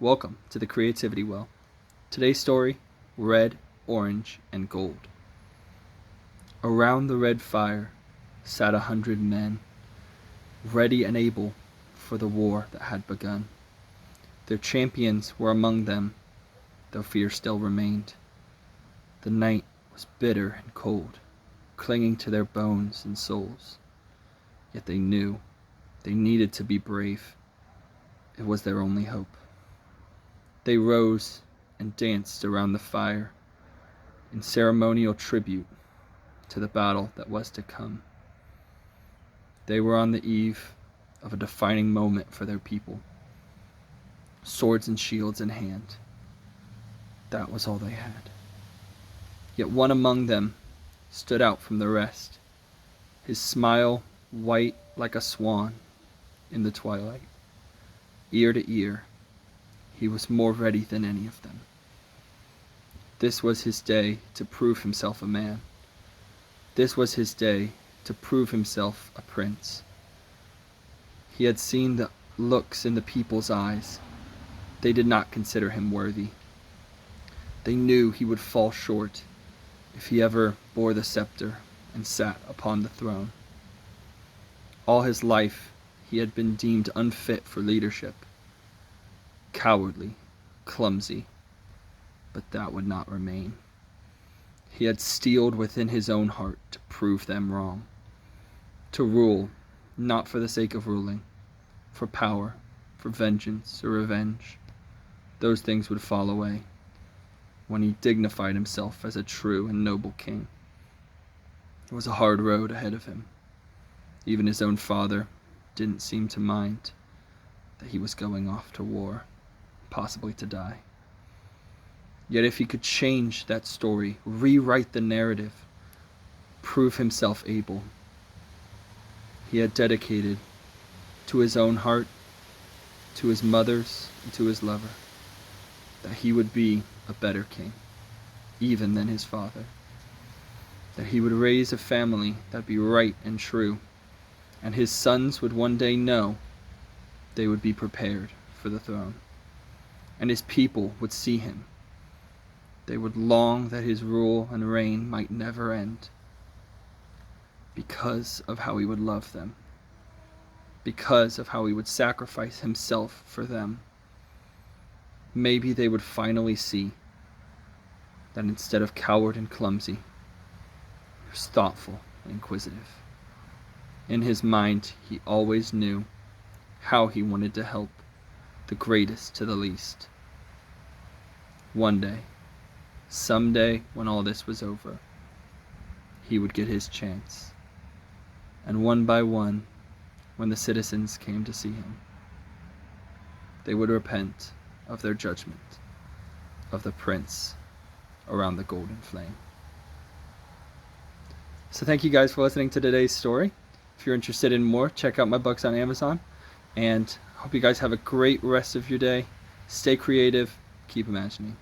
Welcome to the Creativity Well. Today's story, Red, Orange, and Gold. Around the red fire sat 100 men, ready and able for the war that had begun. Their champions were among them, though fear still remained. The night was bitter and cold, clinging to their bones and souls. Yet they knew they needed to be brave. It was their only hope. They rose and danced around the fire in ceremonial tribute to the battle that was to come. They were on the eve of a defining moment for their people. Swords and shields in hand. That was all they had. Yet one among them stood out from the rest, his smile white like a swan in the twilight. Ear to ear, he was more ready than any of them. This was his day to prove himself a man. This was his day to prove himself a prince. He had seen the looks in the people's eyes. They did not consider him worthy. They knew he would fall short if he ever bore the scepter and sat upon the throne. All his life he had been deemed unfit for leadership, cowardly, clumsy, but that would not remain. He had steeled within his own heart to prove them wrong, to rule not for the sake of ruling, for power, for vengeance or revenge. Those things would fall away when he dignified himself as a true and noble king. It was a hard road ahead of him. Even his own father didn't seem to mind that he was going off to war, possibly to die. Yet if he could change that story, rewrite the narrative, prove himself able, he had dedicated to his own heart, to his mother's, and to his lover, that he would be a better king, even than his father, that he would raise a family that'd be right and true, and his sons would one day know they would be prepared for the throne, and his people would see him. They would long that his rule and reign might never end, because of how he would love them, because of how he would sacrifice himself for them. Maybe they would finally see that instead of coward and clumsy, he was thoughtful and inquisitive. In his mind, he always knew how he wanted to help the greatest to the least. One day, someday, when all this was over, he would get his chance. And one by one, when the citizens came to see him, they would repent of their judgment of the prince around the golden flame. So thank you guys for listening to today's story. If you're interested in more, check out my books on Amazon. And I hope you guys have a great rest of your day. Stay creative. Keep imagining.